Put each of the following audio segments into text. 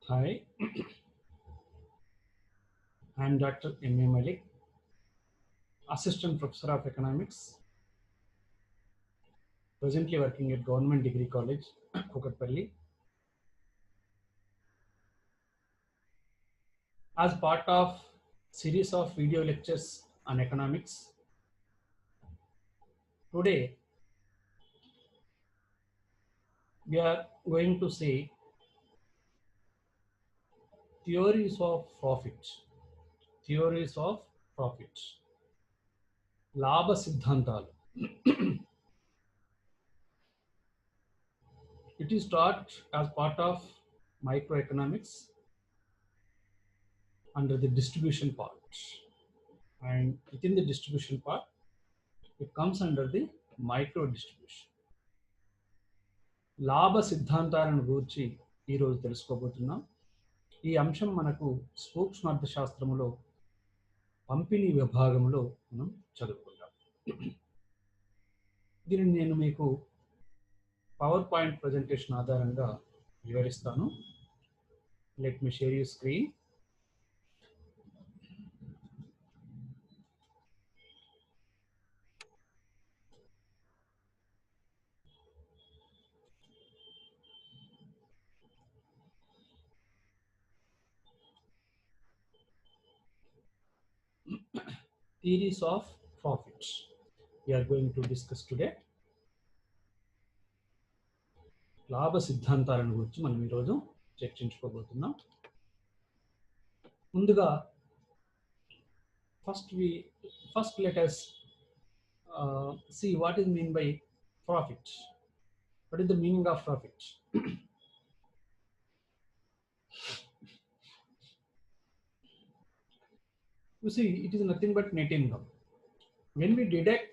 Hi, I am Dr. M.A. Malik, Assistant Professor of Economics, presently working at Government Degree College, Kukatpalli. As part of series of video lectures on economics, today we are going to see theories of profit. Theories of profit. లాభ సిద్ధాంతాలు. It is taught as part of microeconomics under the distribution part, and within the distribution part it comes under the micro distribution. లాభ సిద్ధాంతాలను గురించి ఈరోజు తెలుసుకోబోతున్నాం. ఈ అంశం మనకు సూక్ష్మ అర్థశాస్త్రములో పంపిణీ విభాగంలో మనం చదువుకుంటాం. దీనిని నేను మీకు పవర్ పాయింట్ ప్రజెంటేషన్ ఆధారంగా వివరిస్తాను. Let me share you screen. Theories of profits we are going to discuss today. లాభ సిద్ధాంతాలను గురించి మనం ఈరోజు చర్చించుకోబోతున్నాం. ముందుగా first let us see what is mean by profit. What is the meaning of profit? You see, it is nothing but net income. When we deduct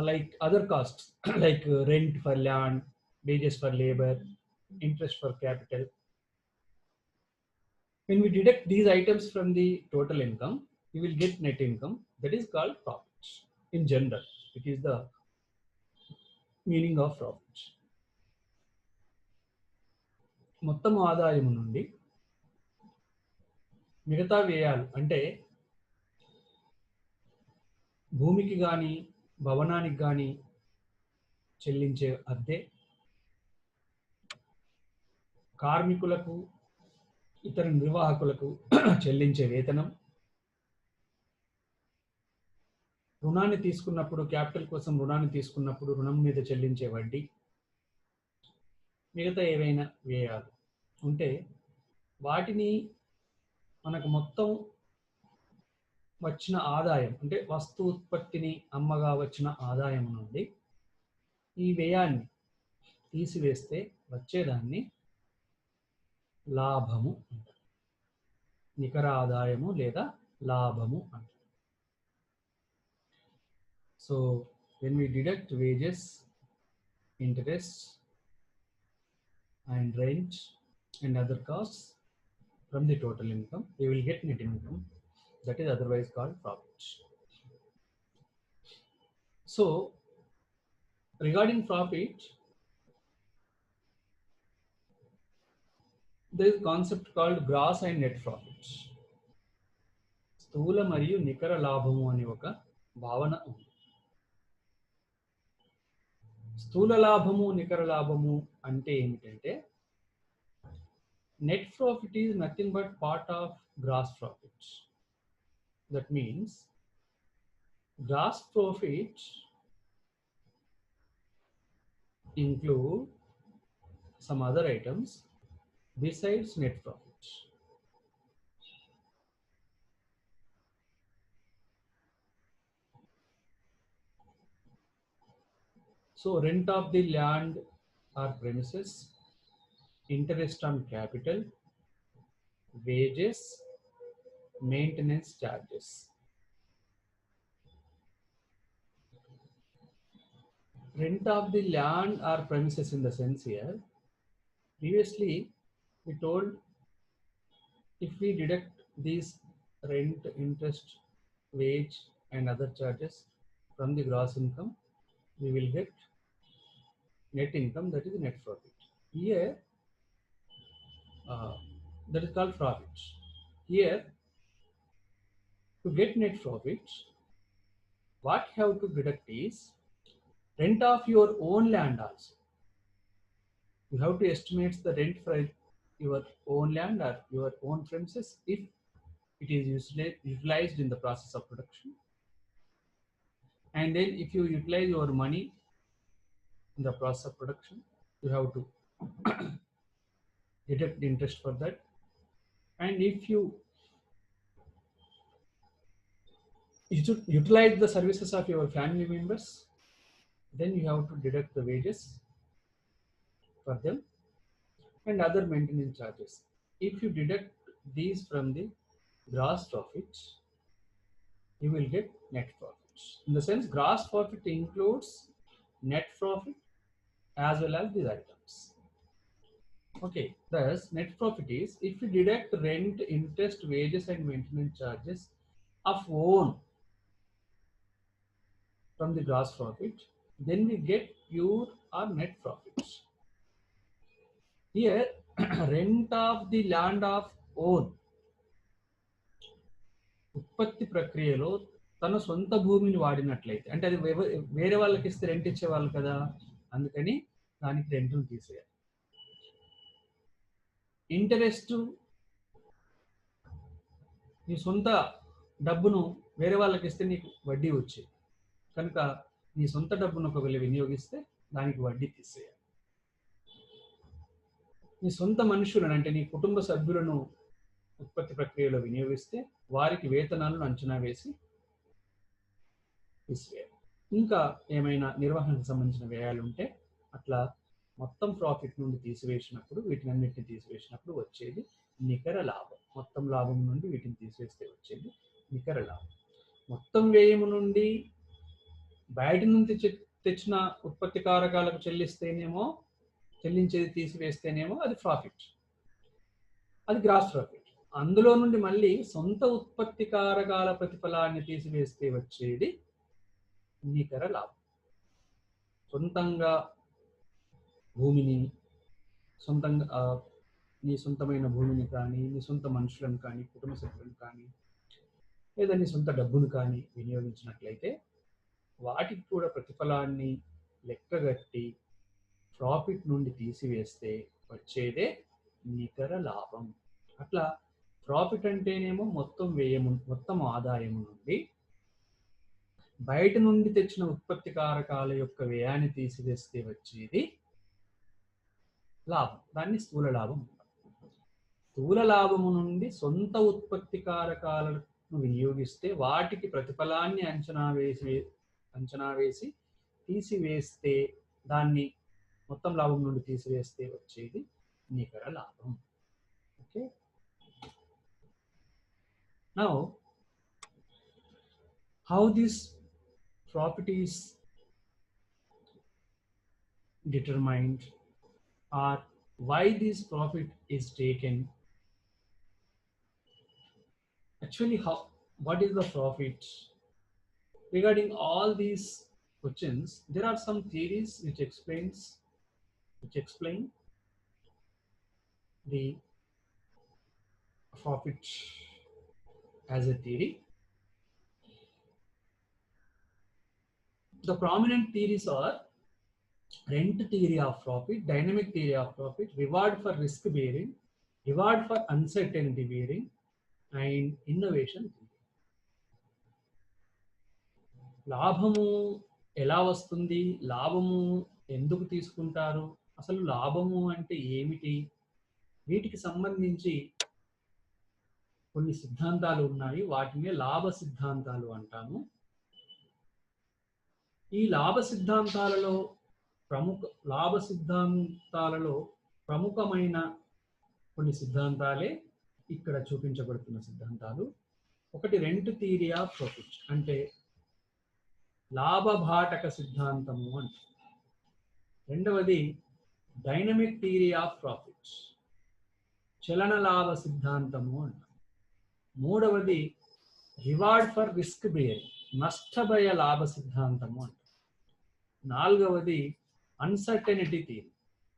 like other costs like rent for land, wages for labor, interest for capital, when we deduct these items from the total income, you will get net income. That is called profit. In general, it is the meaning of profit. మొత్తం ఆదాయం నుండి మిగతా వ్యయాలు అంటే భూమికి కానీ భవనానికి కానీ చెల్లించే అద్దె, కార్మికులకు ఇతర నిర్వాహకులకు చెల్లించే వేతనం, రుణాన్ని తీసుకున్నప్పుడు క్యాపిటల్ కోసం రుణాన్ని తీసుకున్నప్పుడు రుణం మీద చెల్లించే వడ్డీ, మిగతా ఏవైనా వ్యయాలు ఉంటే వాటిని మనకు మొత్తం వచ్చిన ఆదాయం అంటే వస్తు ఉత్పత్తిని అమ్మగా వచ్చిన ఆదాయం నుండి ఈ వ్యయాన్ని తీసివేస్తే వచ్చేదాన్ని లాభము అంటారు. నికర ఆదాయము లేదా లాభము అంటారు. So when we deduct wages, interest and rent and other costs from the total income, we will get net income. That is otherwise called profit. So regarding profit, there is a concept called gross and net profit. స్థూల మరియు నికర లాభము అనే ఒక భావన ఉంది. స్థూల లాభము నికర లాభము అంటే ఏమిటంటే net profit is nothing but part of gross profit. That means gross profit include some other items besides net profit. So rent of the land or premises, interest on capital, wages, maintenance charges. Rent of the land or premises in the sense here, previously we told if we deduct these rent, interest, wage and other charges from the gross income, we will get net income, that is net profit. Here that is called profits. Here, to get net profits, what you have to deduct is rent of your own land also. You have to estimate the rent for your own land or your own premises if it is utilized in the process of production. And then if you utilize your money in the process of production, you have to deduct the interest for that. And if you utilize the services of your family members, then you have to deduct the wages for them and other maintenance charges. If you deduct these from the gross profits, you will get net profits. In the sense, gross profit includes net profit as well as these items. Okay, thus net profit is if you deduct rent, interest, wages and maintenance charges of own from the gross profit, then we get pure or net profits. Here, rent of the land of own, ఉత్పత్తి ప్రక్రియలో తన సొంత భూమిని వాడినట్లయితే, అంటే అది వేరే వాళ్ళకి ఇస్తే రెంట్ ఇచ్చేవాళ్ళు కదా, అందుకని దానికి రెంట్ను తీసేయాలి. ఇంటరెస్ట్, నీ సొంత డబ్బును వేరే వాళ్ళకి ఇస్తే నీకు వడ్డీ వచ్చేది కనుక నీ సొంత డబ్బును ఒకవేళ వినియోగిస్తే దానికి వడ్డీ తీసేయాలి. నీ సొంత మనుషులను అంటే నీ కుటుంబ సభ్యులను ఉత్పత్తి ప్రక్రియలో వినియోగిస్తే వారికి వేతనాలను అంచనా వేసి తీసివేయాలి. ఇంకా ఏమైనా నిర్వహణకు సంబంధించిన వ్యయాలు ఉంటే అట్లా మొత్తం ప్రాఫిట్ నుండి తీసివేసినప్పుడు, వీటిని అన్నిటిని తీసివేసినప్పుడు వచ్చేది నికర లాభం. మొత్తం లాభం నుండి వీటిని తీసివేస్తే వచ్చేది నికర లాభం. మొత్తం వ్యయము నుండి బయట నుంచి తెచ్చిన ఉత్పత్తి కారకాలకు చెల్లించేది తీసివేస్తేనేమో అది ప్రాఫిట్, అది గ్రాస్ ప్రాఫిట్. అందులో నుండి మళ్ళీ సొంత ఉత్పత్తి కారకాల ప్రతిఫలాన్ని తీసివేస్తే వచ్చేది నికర లాభం. సొంతంగా భూమిని, సొంతంగా నీ సొంతమైన భూమిని కానీ, నీ సొంత మనుషులను కానీ, కుటుంబ సభ్యులను కానీ, లేదా నీ సొంత డబ్బును కానీ వినియోగించినట్లయితే వాటికి కూడా ప్రతిఫలాన్ని లెక్కగట్టి ప్రాఫిట్ నుండి తీసివేస్తే వచ్చేదే నికర లాభం. అట్లా ప్రాఫిట్ అంటేనేమో మొత్తం వ్యయము, మొత్తం ఆదాయము నుండి బయట నుండి తెచ్చిన ఉత్పత్తి కారకాల యొక్క వ్యయాన్ని తీసివేస్తే వచ్చేది లాభం. దాన్ని స్థూల లాభం. స్థూల లాభము నుండి సొంత ఉత్పత్తి కారకాలను వినియోగిస్తే వాటికి ప్రతిఫలాన్ని అంచనా వేసి తీసివేస్తే, దాన్ని మొత్తం లాభం నుండి తీసివేస్తే వచ్చేది నికర లాభం. Okay, now how this profit is determined or why this profit is taken. Actually, what is the profit? Regarding all these questions, there are some theories which explain the profit as a theory. The prominent theories are rent theory of profit, dynamic theory of profit, reward for risk bearing, reward for uncertainty bearing, and innovation theory. లాభము ఎలా వస్తుంది, లాభము ఎందుకు తీసుకుంటారు, అసలు లాభము అంటే ఏమిటి, వీటికి సంబంధించి కొన్ని సిద్ధాంతాలు ఉన్నాయి. వాటినే లాభ సిద్ధాంతాలు అంటాము. ఈ లాభ సిద్ధాంతాలలో ప్రముఖమైన కొన్ని సిద్ధాంతాలే ఇక్కడ చూపించబడుతున్న సిద్ధాంతాలు. ఒకటి రెంట్ థియరీ ఆఫ్ ప్రాఫిట్, అంటే లాభభాటక సిద్ధాంతము అంటే. రెండవది డైనమిక్ థియరీ ఆఫ్ ప్రాఫిట్, చలన లాభ సిద్ధాంతము అంట. మూడవది రివార్డ్ ఫర్ రిస్క్ బేరింగ్, నష్టభయ లాభ సిద్ధాంతము అంట. నాలుగవది అన్సర్టెనిటీ థియరీ,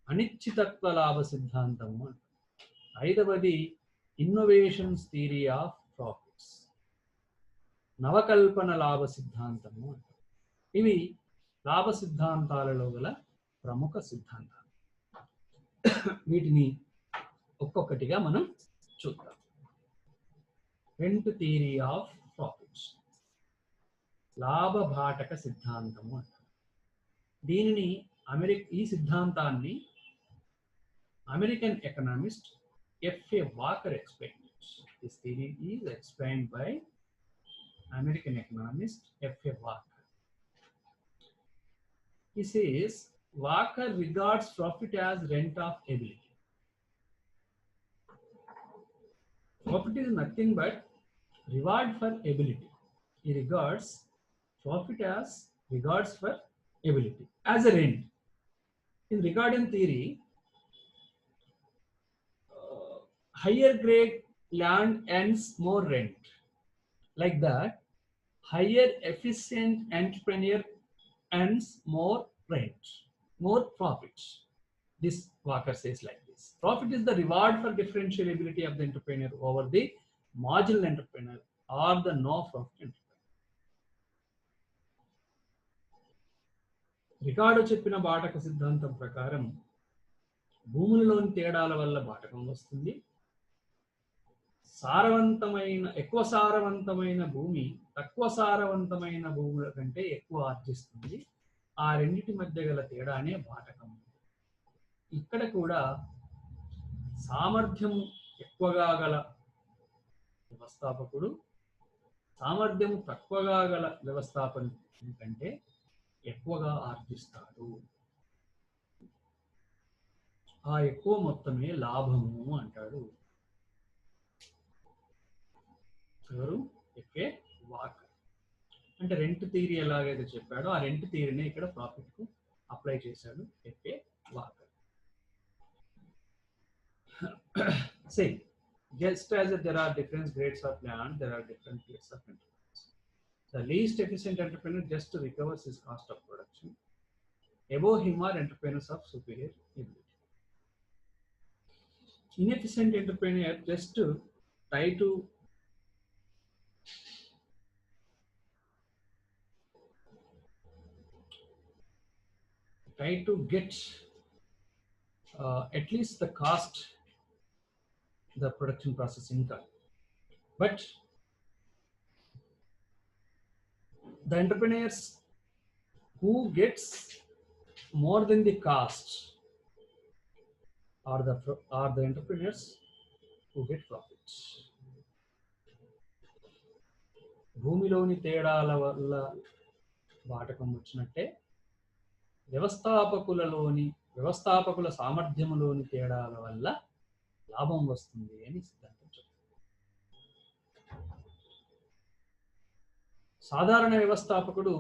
అనిశ్చితత్వ లాభ సిద్ధాంతము అంట. ఐదవది ఇన్నోవేషన్స్ థియరీ ఆఫ్ ప్రాఫిట్స్, నవకల్పన లాభ సిద్ధాంతము. ఇవి లాభ సిద్ధాంతాలలో గల ప్రముఖ సిద్ధాంతాలు. వీటిని ఒక్కొక్కటిగా మనం చూద్దాం. రెంట్ థియరీ ఆఫ్ ప్రాఫిట్స్, లాభభాటక సిద్ధాంతము అంటారు. దీనిని ఈ సిద్ధాంతాన్ని American economist FA walker explain. This theory is explained by American economist F.A. Walker. He says Walker regards profit as rent of ability. Profit is nothing but reward for ability. He regards profit as regards for ability, as a rent. In Ricardian theory, higher grade land earns more rent. Like that, higher efficient entrepreneur earns more rent, more profits. This Walker says like this. Profit is the reward for differential ability of the entrepreneur over the marginal entrepreneur or the no profit entrepreneur. Ricardo చెప్పిన బాటక సిద్ధాంతం ప్రకారం భూములలోని తేడాల వల్ల బాటకం వస్తుంది. ఎక్కువ సారవంతమైన భూమి తక్కువ సారవంతమైన భూముల కంటే ఎక్కువ ఆర్జిస్తుంది. ఆ రెండింటి మధ్య గల తేడానే బాటకం. ఇక్కడ కూడా సామర్థ్యం ఎక్కువగా గల వ్యవస్థాపకుడు సామర్థ్యం తక్కువగా గల వ్యవస్థాపకుని కంటే ఎక్కువగా ఆర్జిస్తాడు. ఆ ఎక్కువ మొత్తమే లాభము అంటాడు ఎవరు? FA walker. అంటే రెంట్ థియరీ ఎలాగైతే చెప్పాడో ఆ రెంట్ థియరీని ఇక్కడ ప్రాఫిట్ కు అప్లై చేశాడు FA walker. Say, just as there are different grades of land, there are different grades of entrepreneurs. The least efficient entrepreneur just recovers his cost of production. Above him are entrepreneurs of superior ability. Inefficient entrepreneur just try to get at least the cost, the production process income. But the entrepreneurs who gets more than the cost are the entrepreneurs who get profits. భూమిలోని తేడాల వల్ల బాటకం వచ్చినట్టే వ్యవస్థాపకుల సామర్థ్యములోని తేడాల వల్ల లాభం వస్తుంది అని సిద్ధాంతం చెప్తుంది. సాధారణ వ్యవస్థాపకుడు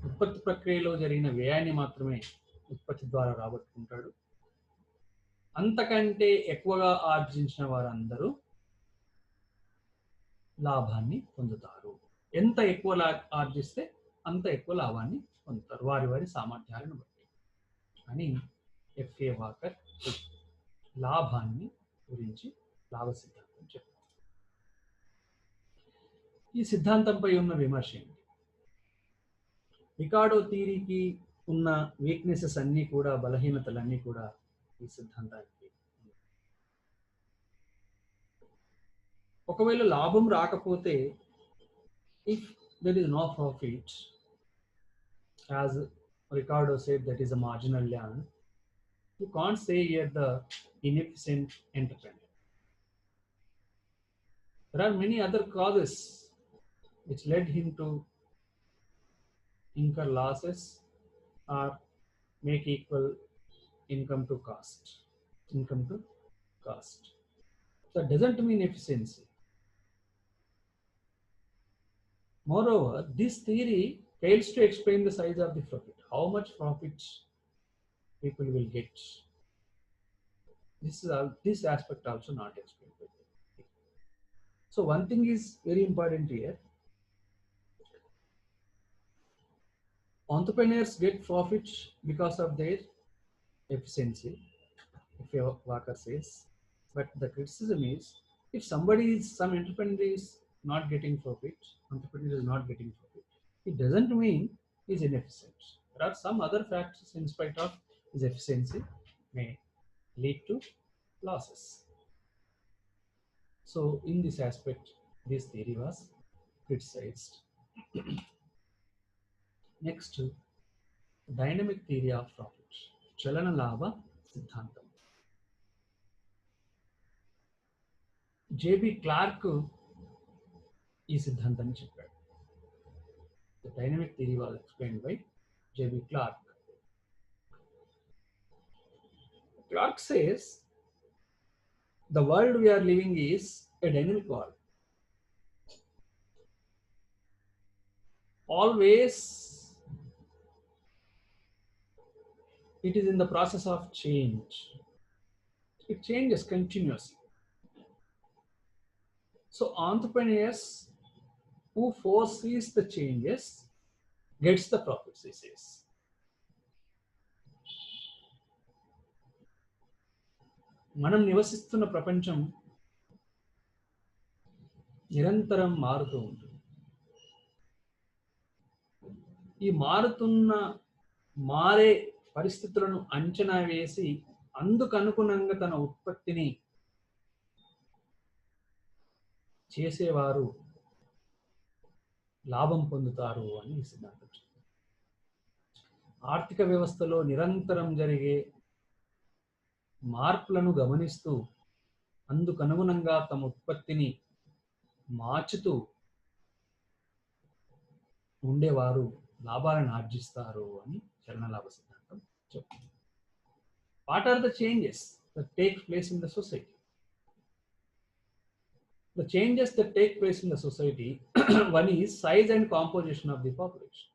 ఉత్పత్తి ప్రక్రియలో జరిగిన వ్యయాన్ని మాత్రమే ఉత్పత్తి ద్వారా రాబట్టుకుంటాడు. అంతకంటే ఎక్కువగా ఆర్జించిన వారందరూ లాభాన్ని పొందుతారు. ఎంత ఎక్కువ ఆర్జిస్తే అంత ఎక్కువ లాభాన్ని పొందుతారు వారి వారి సామర్థ్యాలను బట్టి అని ఎఫ్ఏ వాకర్ లాభాన్ని గురించి లాభ సిద్ధాంతం చెప్పారు. ఈ సిద్ధాంతంపై ఉన్న విమర్శ ఏంటి? రికార్డో థియరీకి ఉన్న వీక్నెసెస్ అన్నీ కూడా, బలహీనతలన్నీ కూడా ఈ సిద్ధాంతానికి. ఒకవేళ లాభం రాకపోతే, if there is no profit, as Ricardo said, that is a marginal land, you can't say here the inefficient entrepreneur. There are many other causes which led him to incur losses or make equal income to cost. That doesn't mean efficiency. Moreover, this theory fails to explain the size of the profit. How much profits people will get. This aspect also not explained. So one thing is very important here. Entrepreneurs get profits because of their efficiency, if Walker says. But the criticism is, if some entrepreneur is not getting profit, entrepreneur is not getting profit, it doesn't mean he's inefficient. There are some other factors in spite of his efficiency may lead to losses. So in this aspect, this theory was criticized. Next, dynamic theory of profit, Chalana Labha Siddhantam. J.B. Clark ఈ సిద్ధాంతాన్ని చెప్పాడు. The dynamic theory was explained by J.B. Clark. Clark says the world we are living is a dynamic world. Always it is in the process of change. It changes continuously. So entrepreneurs who foresees the changes gets the profits, he says. మనం నివసిస్తున్న ప్రపంచం నిరంతరం మారుతూ ఉంటుంది. ఈ మారే పరిస్థితులను అంచనా వేసి అందుకు అనుగుణంగా తన ఉత్పత్తిని చేసేవారు లాభం పొందుతారు అని సిద్ధాంతం. ఆర్థిక వ్యవస్థలో నిరంతరం జరిగే మార్పులను గమనిస్తూ అందుకు అనుగుణంగా తమ ఉత్పత్తిని మార్చుతూ ఉండేవారు లాభాలను ఆర్జిస్తారు అని చలనలాభ సిద్ధాంతం చెప్తుంది. What are the changes that take place in the society? The changes that take place in the society, one is size and composition of the population.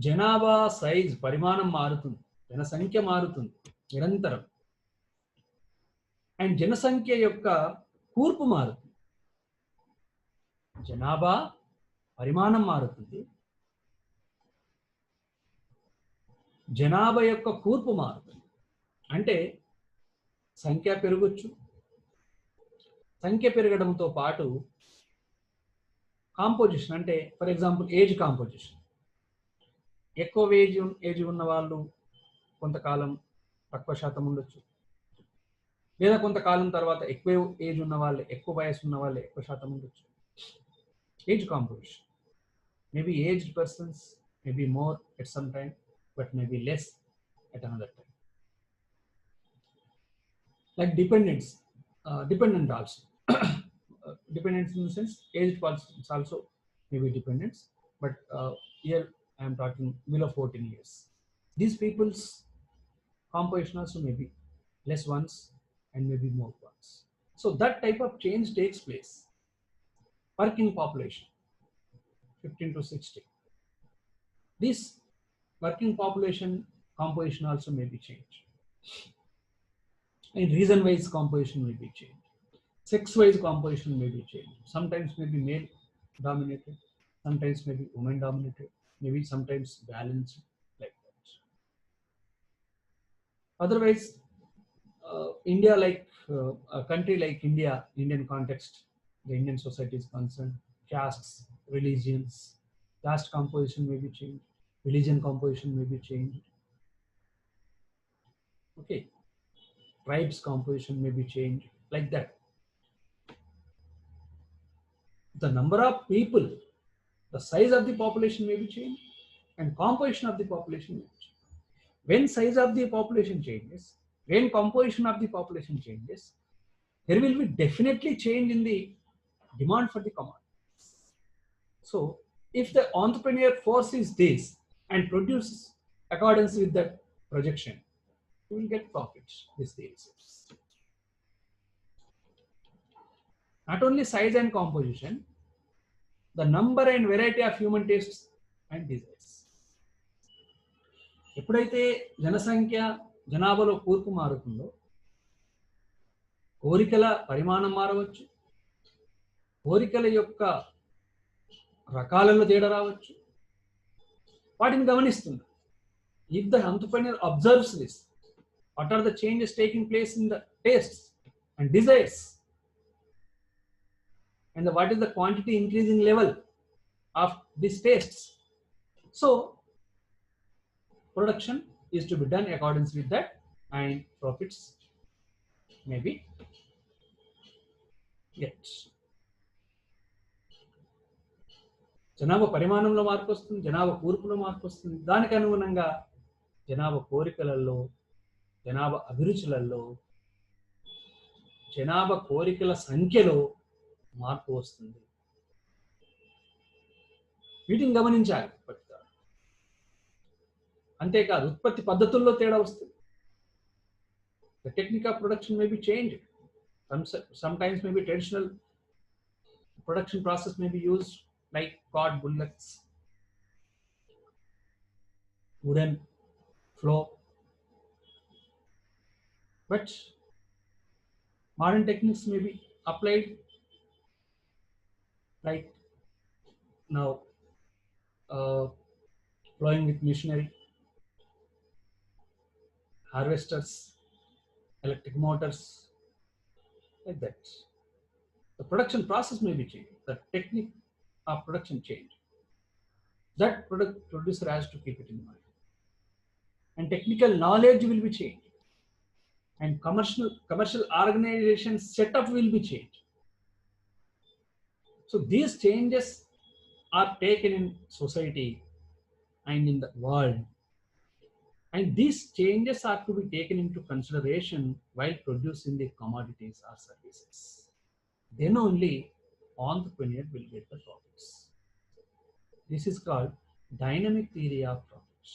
జనాభా సైజ్ పరిమాణం మారుతుంది, జనసంఖ్య మారుతుంది నిరంతరం. అండ్ జనసంఖ్య యొక్క కూర్పు మారుతుంది. జనాభా పరిమాణం మారుతుంది, జనాభా యొక్క కూర్పు మారుతుంది. అంటే సంఖ్య పెరగచ్చు, సంఖ్య పెరగడంతో పాటు కాంపోజిషన్, అంటే ఫర్ ఎగ్జాంపుల్ ఏజ్ కాంపోజిషన్. ఎక్కువ ఏజ్ ఉన్న వాళ్ళు కొంతకాలం తక్కువ శాతం ఉండొచ్చు, లేదా కొంతకాలం తర్వాత ఎక్కువ ఏజ్ ఉన్న వాళ్ళు, ఎక్కువ వయసు ఉన్న వాళ్ళు ఎక్కువ శాతం ఉండొచ్చు. Age composition, maybe aged persons may be more at some time but may be less at another time. Like dependent also. Dependents in the sense, aged persons also may be dependents, but here I am talking below 14 years. These people's composition also may be less ones and maybe more ones. So that type of change takes place. Working population 15 to 60. This working population composition also may be changed. And reason-wise composition may be changed. Sex-wise composition may be changed. Sometimes may be male dominated, sometimes may be women dominated, maybe sometimes balanced like that. Otherwise, India, like a country like India, Indian context, the Indian society is concerned, castes, religions, caste composition may be changed, religion composition may be changed. Okay. Tribes composition may be changed, like that. The number of people, the size of the population may be changed, and composition of the population may be changed. When size of the population changes, when composition of the population changes, there will be definitely change in the demand for the commodity. So if the entrepreneur foresees this and produces accordance with that projection, you will get profits. This theory says. Not only size and composition, the number and variety of human tastes and desires. ఎప్పుడైతే జనాభాలో కూర్పు మారుతుందో, కోరికల పరిమాణం మారవచ్చు, కోరికల యొక్క రకాలలో తేడా రావచ్చు. వాటిని గమనిస్తుంది. If the entrepreneur observes this, What are the changes taking place in the tastes and desires? And what is the quantity increasing level of these tastes? So production is to be done according with that, and profits may be get. జనాభా పరిమాణంలో మార్పు వస్తుంది, జనాభా కూర్పులో మార్పు వస్తుంది. దానికి అనుగుణంగా జనాభా కోరికలలో, జనాభా అభిరుచులలో, జనాభా కోరికల సంఖ్యలో మార్పు వస్తుంది. వీటిని గమనించాలి. అంతేకాదు ఉత్పత్తి పద్ధతుల్లో తేడా వస్తుంది. The technique of production may be changed. Sometimes maybe traditional production process may be used, like cod bullocks, wooden floor. But modern techniques may be applied, like now plowing with machinery, harvesters, electric motors, like that. The production process may be changed. The technique of production change. That producer has to keep it in mind. And technical knowledge will be changed. And commercial organization setup will be changed. So these changes are taken in society and in the world. And these changes are to be taken into consideration while producing the commodities or services. Then only entrepreneur will get the profits. This is called dynamic theory of profits.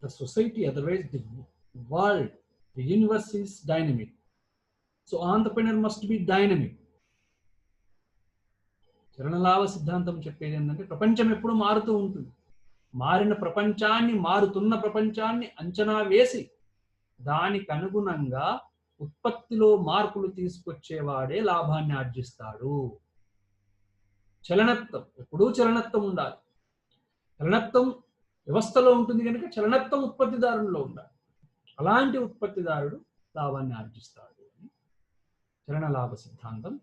The society, otherwise the world, the universe is dynamic. So entrepreneur must be dynamic. చలనలాభ సిద్ధాంతం చెప్పేది ఏంటంటే ప్రపంచం ఎప్పుడు మారుతూ ఉంటుంది. మారిన ప్రపంచాన్ని, మారుతున్న ప్రపంచాన్ని అంచనా వేసి దానికి అనుగుణంగా ఉత్పత్తిలో మార్పులు తీసుకొచ్చేవాడే లాభాన్ని ఆర్జిస్తాడు. చలనత్వం, ఎప్పుడూ చలనత్వం ఉండాలి. చలనత్వం వ్యవస్థలో ఉంటుంది కనుక చలనత్వం ఉత్పత్తిదారుల్లో ఉండాలి. అలాంటి ఉత్పత్తిదారుడు లాభాన్ని ఆర్జిస్తాడు అని చలన లాభ సిద్ధాంతం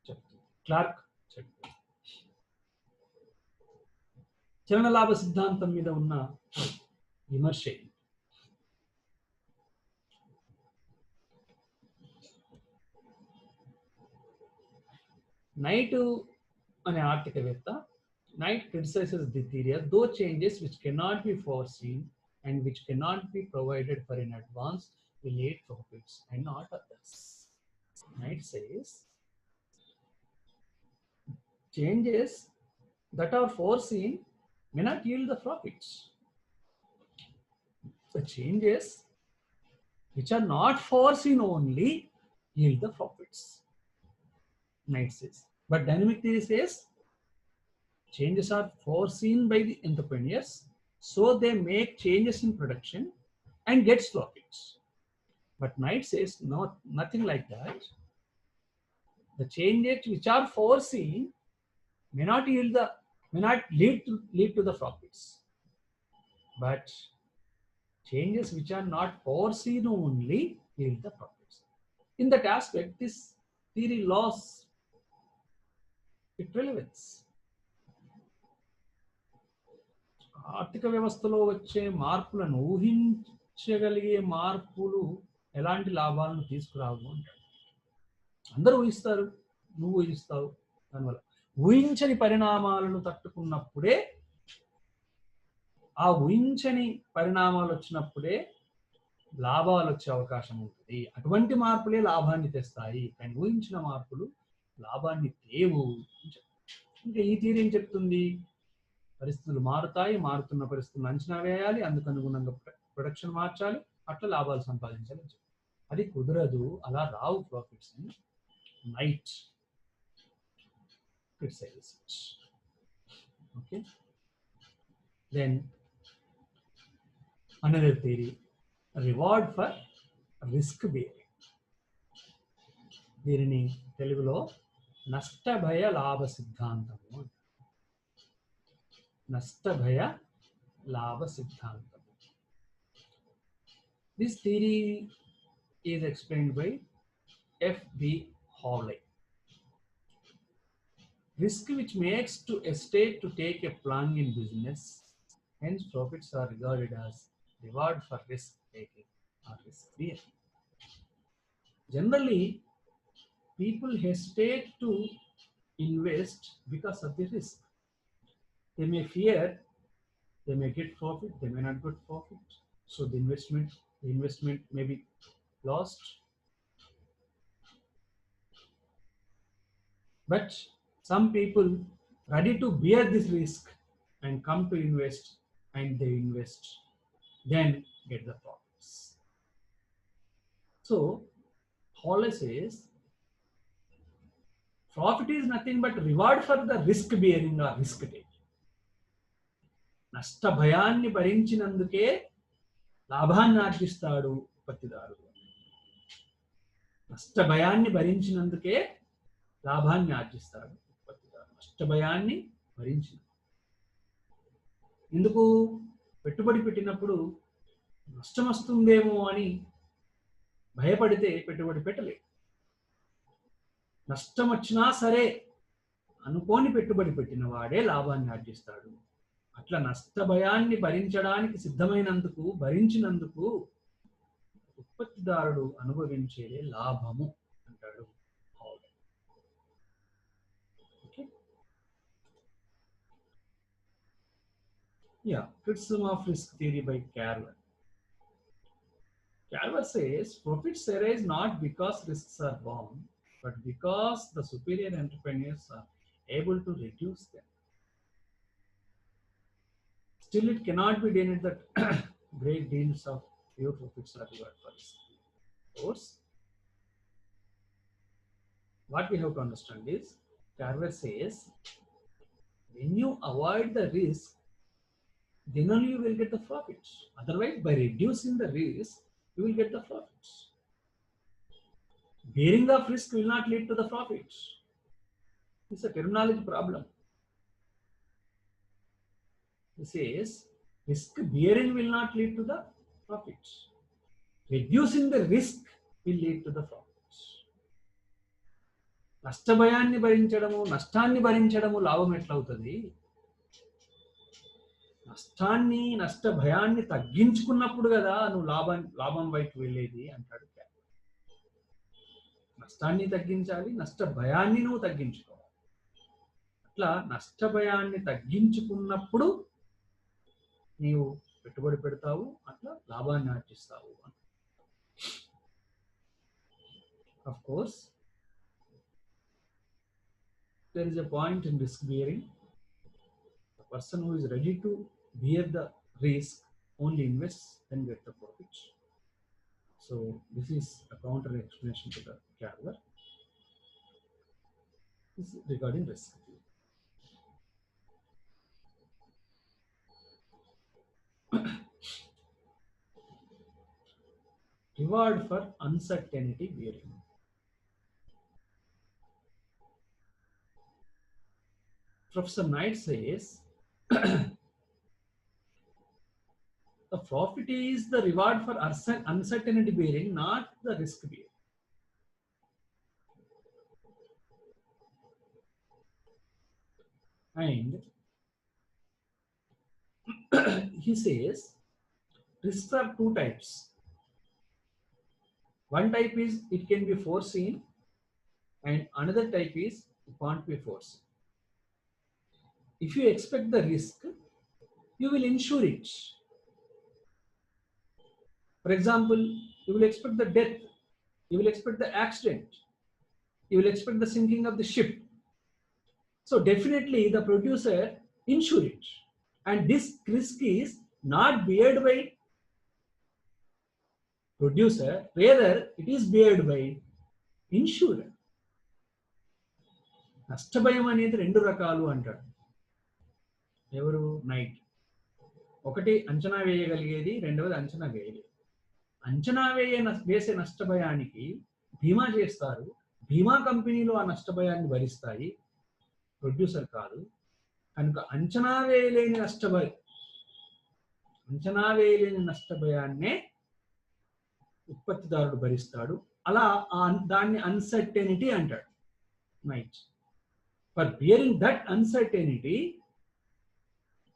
చెప్తుంది. క్లార్క్ చెప్తుంది. చలన లాభ సిద్ధాంతం మీద ఉన్న విమర్శ. నైట్ అనే ఆర్థికవేత్త, Knight criticizes the theory as those changes which cannot be foreseen and which cannot be provided for in advance will lead profits and not others. Knight says changes that are foreseen may not yield the profits. The changes which are not foreseen only yield the profits. Knight says. But dynamic theory says changes are foreseen by the entrepreneurs, so they make changes in production and gets profits. But Knight says no, nothing like that. The changes which are foreseen may not lead to the profits. But changes which are not foreseen only yield the profits. In that aspect, this theory lost its relevance. ఆర్థిక వ్యవస్థలో వచ్చే మార్పులను ఊహించగలిగే మార్పులు ఎలాంటి లాభాలను తీసుకురావు అంటాడు. అందరూ ఊహిస్తారు, నువ్వు ఊహిస్తావు. దానివల్ల ఊహించని పరిణామాలను తట్టుకున్నప్పుడే, ఆ ఊహించని పరిణామాలు వచ్చినప్పుడే లాభాలు వచ్చే అవకాశం ఉంటుంది. అటువంటి మార్పులే లాభాన్ని తెస్తాయి, కానీ ఊహించిన మార్పులు లాభాన్ని తేవు. ఇంకా ఈ థియరీ ఏం చెప్తుంది? పరిస్థితులు మారుతాయి, మారుతున్న పరిస్థితులను అంచనా వేయాలి, అందుకు అనుగుణంగా ప్రొడక్షన్ మార్చాలి, అట్లా లాభాలు సంపాదించాలి. అది కుదరదు, అలా రావు profits. Knight criticises. Okay, then another theory, reward for risk bearing. దీనిని తెలుగులో నష్టభయ లాభ సిద్ధాంతము. నష్టభయ లాభ సిద్ధాంతం. This theory is explained by F.B. Hawley. Risk which makes to a state to take a plunge in business, hence profits are regarded as reward for risk taking or risk bearing. Generally, people hesitate to invest because of the risk. They may fear they may get profit, they may not get profit. So the investment may be lost. But some people ready to bear this risk and come to invest, and they invest, then get the profits. So Hawley says profit is nothing but reward for the risk bearing or risk taking. నష్ట భయాన్ని భరించినందుకే లాభాన్ని ఆర్జిస్తాడు ఉత్పత్తిదారుడు. నష్ట భయాన్ని భరించినందుకే లాభాన్ని ఆర్జిస్తాడు ఉత్పత్తిదారుడు. నష్ట భయాన్ని భరించిన ఎందుకు పెట్టుబడి పెట్టినప్పుడు నష్టం వస్తుందేమో అని భయపడితే పెట్టుబడి పెట్టలేదు. నష్టం వచ్చినా సరే అనుకోని పెట్టుబడి పెట్టిన వాడే లాభాన్ని ఆర్జిస్తాడు. అట్లా నష్ట భయాన్ని భరించడానికి భరించినందుకు ఉత్పత్తిదారుడు అనుభవించేదే లాభము అంటాడు holy. Okay, criticism of risk theory by Carver. Carver says profits arise not because risks are born, but because the superior entrepreneurs are able to reduce them. Still, it cannot be denied that great deals of pure profits are rewarded for risk. Of course, what we have to understand is, Carver says, when you avoid the risk, then only you will get the profits. Otherwise, by reducing the risk, you will get the profits. Bearing of risk will not lead to the profits. It's a terminology problem. He says risk bearing will not lead to the profits. Reducing the risk will lead to the profits. నష్ట భయాన్ని భరించడము, నష్టాన్ని భరించడము లాభం ఎట్లవుతుంది? నష్ట భయాన్ని తగ్గించుకున్నప్పుడు కదా నువ్వు లాభం వైపు వెళ్ళేది అంటాడు. నష్టాన్ని తగ్గించాలి, నష్ట భయాన్ని నువ్వు తగ్గించుకోవాలి. అట్లా నష్ట భయాన్ని తగ్గించుకున్నప్పుడు నీవు పెట్టుబడి పెడతావు, అట్లా లాభాన్ని ఆర్జిస్తావు. Of course, there is a point in risk bearing. The person who is ready to bear the risk only invests and get the profits. So this is a counter explanation to the Carver. This is regarding risk. Reward for uncertainty bearing. Professor Knight says the profit is the reward for uncertainty bearing, not the risk bearing. And he says risks are two types. One type is it can be foreseen, and another type is it can't be foreseen. If you expect the risk, you will insure it. For example, you will expect the death, you will expect the accident, you will expect the sinking of the ship. So definitely the producer insure it, and this risk is not beared by producer, rather it is beared by insurer. నష్టభయం అనేది రెండు రకాలు అంటాడు ఎవరు? Night. ఒకటి అంచనా వేయగలిగేది, రెండవది అంచనా వేయలేదు. అంచనా వేసే నష్టభయానికి బీమా చేస్తారు, బీమా కంపెనీలు ఆ నష్టభయాన్ని భరిస్తాయి, ప్రొడ్యూసర్ కాదు. కనుక అంచనా వేయలేని నష్టభయాన్నే ఉత్పత్తిదారుడు భరిస్తాడు. అలా దాన్ని అన్సర్టెనిటీ అంటాడు. Right. For bearing that uncertainty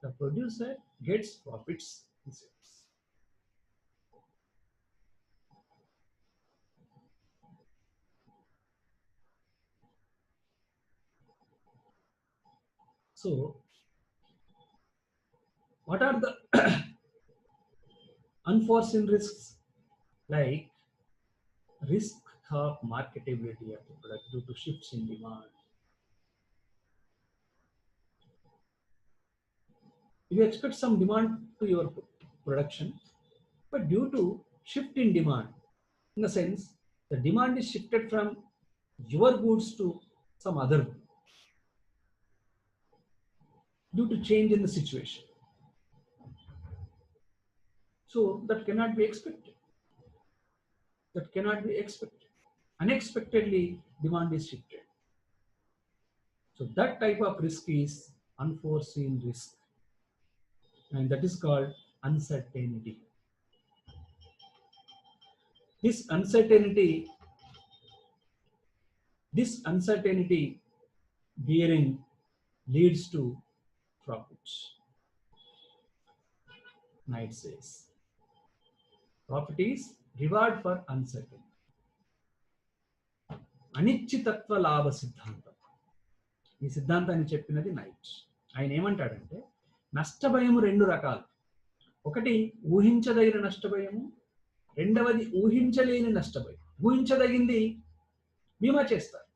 the producer gets profits in sales. So what are the unforeseen risks? Like risk of marketability of the product due to shifts in demand. You expect some demand to your production, but due to shift in demand, in the sense the demand is shifted from your goods to some other good due to change in the situation. So that cannot be expected. That cannot be expected. Unexpectedly, demand is shifted. So that type of risk is unforeseen risk, and that is called uncertainty. This uncertainty bearing leads to profits. Knight says, profit is reward for uncertainty. అనిశ్చితత్వ లాభ సిద్ధాంతం. ఈ సిద్ధాంతాన్ని చెప్పినది night. ఆయన ఏమంటాడంటే నష్టభయము రెండు రకాలు. ఒకటి ఊహించదగిన నష్టభయము, రెండవది ఊహించలేని నష్టభయం. ఊహించదగింది బీమా చేస్తారు.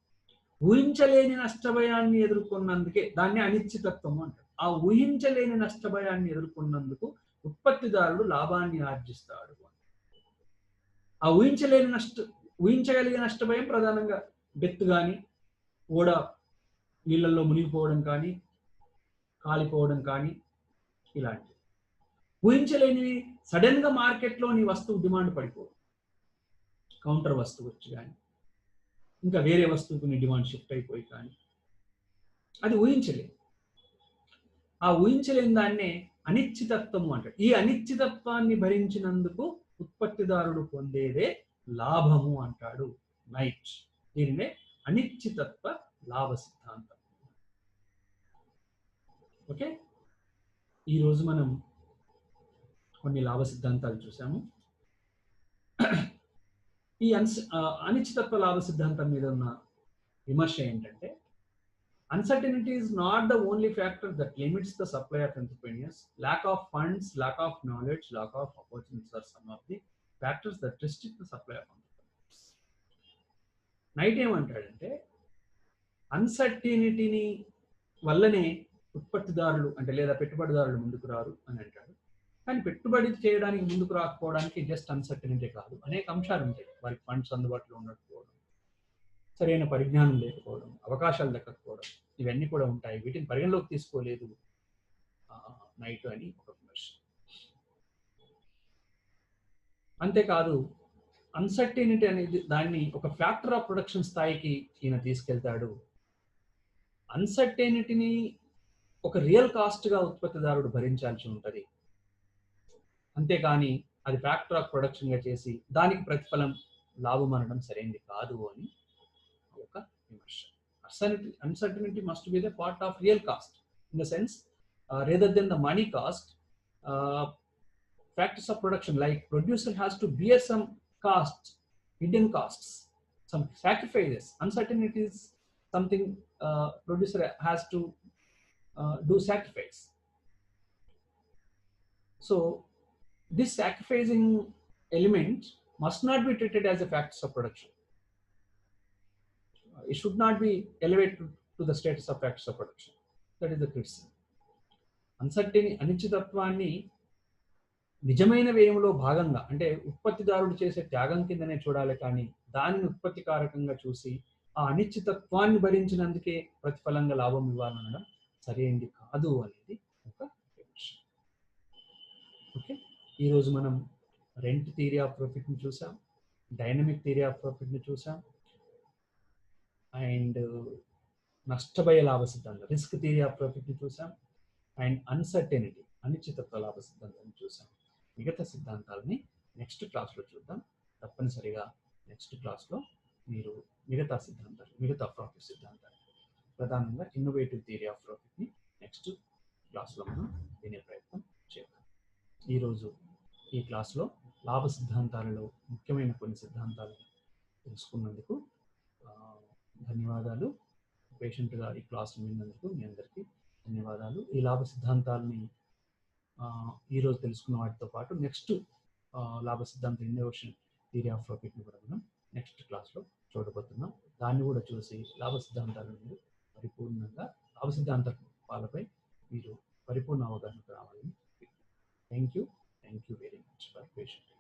ఊహించలేని నష్టభయాన్ని ఎదుర్కొన్నందుకే దాన్ని అనిశ్చితత్వము అంటారు. ఆ ఊహించలేని నష్టభయాన్ని ఎదుర్కొన్నందుకు ఉత్పత్తిదారుడు లాభాన్ని ఆర్జిస్తాడు. ఆ ఊహించగలిగే నష్టభయం ప్రధానంగా డెత్ కానీ, ఓడ నీళ్ళల్లో మునిగిపోవడం కానీ, కాలిపోవడం కానీ ఇలాంటివి. ఊహించలేనివి సడన్ గా మార్కెట్లో నీ వస్తువు డిమాండ్ పడిపోవడం, కౌంటర్ వస్తువు వచ్చి కానీ, ఇంకా వేరే వస్తువుకు నీ డిమాండ్ షిఫ్ట్ అయిపోయి కానీ, అది ఊహించలేదు. ఆ ఊహించలేని దాన్నే అనిశ్చితత్వము అంటారు. ఈ అనిశ్చితత్వాన్ని భరించినందుకు ఉత్పత్తిదారుడు పొందేదే లాభము అంటాడు నైట్. దీనినే అనిశ్చితత్వ లాభ సిద్ధాంతం. ఓకే, ఈరోజు మనం కొన్ని లాభ సిద్ధాంతాలు చూసాము. ఈ అనిశ్చితత్వ లాభ సిద్ధాంతం మీద ఉన్న విమర్శ ఏంటంటే, uncertainty is not the only factor that limits the supply of entrepreneurs. Lack of funds, lack of knowledge, lack of opportunities are some of the factors that restrict the supply of entrepreneurs. Night ఏమంటాడంటే అన్సర్టినిటీని వల్లనే ఉత్పత్తిదారులు అంటే లేదా పెట్టుబడిదారులు ముందుకు రారు అని అంటాడు. కానీ పెట్టుబడి చేయడానికి ముందుకు రాకపోవడానికి జస్ట్ అన్సర్టినిటీ కాదు, అనేక అంశాలు ఉంటాయి. వారికి ఫండ్స్ అందుబాటులో ఉండకపోవడం, సరైన పరిజ్ఞానం లేకపోవడం, అవకాశాలు దక్కకపోవడం, ఇవన్నీ కూడా ఉంటాయి. వీటిని పరిగణలోకి తీసుకోలేదు నైట్ అని ఒక విమర్శ. అంతేకాదు అన్సర్టినిటీ అనేది దాన్ని ఒక ఫ్యాక్టర్ ఆఫ్ ప్రొడక్షన్ స్థాయికి ఈయన తీసుకెళ్తాడు. అన్సర్టెనిటీని ఒక రియల్ కాస్ట్గా ఉత్పత్తిదారుడు భరించాల్సి ఉంటుంది, అంతేకాని అది ఫ్యాక్టర్ ఆఫ్ ప్రొడక్షన్గా చేసి దానికి ప్రతిఫలం లాభం అనడం సరైనది కాదు అని ఒక విమర్శ. Uncertainty must be the part of real cost, in the sense rather than the money cost, factors of production like producer has to bear some costs, hidden costs, some sacrifices. Uncertainty is something producer has to do sacrifice. So this sacrificing element must not be treated as a factors of production. It should not be elevated to the status of factors of production. That is the criticism. అనిశ్చితత్వాన్ని నిజమైన వ్యయంలో భాగంగా అంటే ఉత్పత్తిదారుడు చేసే త్యాగం కిందనే చూడాలి, కానీ దానిని ఉత్పత్తి కారకంగా చూసి ఆ అనిశ్చితత్వాన్ని భరించినందుకే ప్రతిఫలంగా లాభం ఇవ్వాలనడం సరైనది కాదు అనేది ఒక విమర్శ. ఓకే, ఈరోజు మనం రెంట్ థియరీ ఆఫ్ ప్రాఫిట్ని చూసాం, డైనమిక్ థియరీ ఆఫ్ ప్రాఫిట్ని చూసాం, అండ్ నష్టభయ లాభ సిద్ధాంతం రిస్క్ థియరీ ఆఫ్ ప్రాఫిట్ని చూసాం, అండ్ అన్సర్టెనిటీ అనిశ్చితత్వ లాభ సిద్ధాంతాన్ని చూసాం. మిగతా సిద్ధాంతాలని నెక్స్ట్ క్లాస్లో చూద్దాం. తప్పనిసరిగా నెక్స్ట్ క్లాస్లో మీరు మిగతా సిద్ధాంతాలు, మిగతా ప్రాఫిట్ సిద్ధాంతాలు, ప్రధానంగా ఇన్నోవేటివ్ థియరీ ఆఫ్ ప్రాఫిట్ని నెక్స్ట్ క్లాస్లో మనం వినే ప్రయత్నం చేద్దాం. ఈరోజు ఈ క్లాస్లో లాభ సిద్ధాంతాలలో ముఖ్యమైన కొన్ని సిద్ధాంతాలను తెలుసుకున్నందుకు ధన్యవాదాలు. పేషెంట్గా ఈ క్లాస్ విన్నందుకు మీ అందరికీ ధన్యవాదాలు. ఈ లాభ సిద్ధాంతాలని ఈరోజు తెలుసుకున్న వాటితో పాటు నెక్స్ట్ లాభ సిద్ధాంతం ఇన్నోవేషన్ థియరీ ఆఫ్ ప్రాఫిట్ని కూడా మనం నెక్స్ట్ క్లాస్లో చూడబోతున్నాం. దాన్ని కూడా చూసి లాభ సిద్ధాంతాలను మీరు పరిపూర్ణంగా లాభ సిద్ధాంతాలపై మీరు పరిపూర్ణ అవగాహన రావాలని. Thank you very much for patient.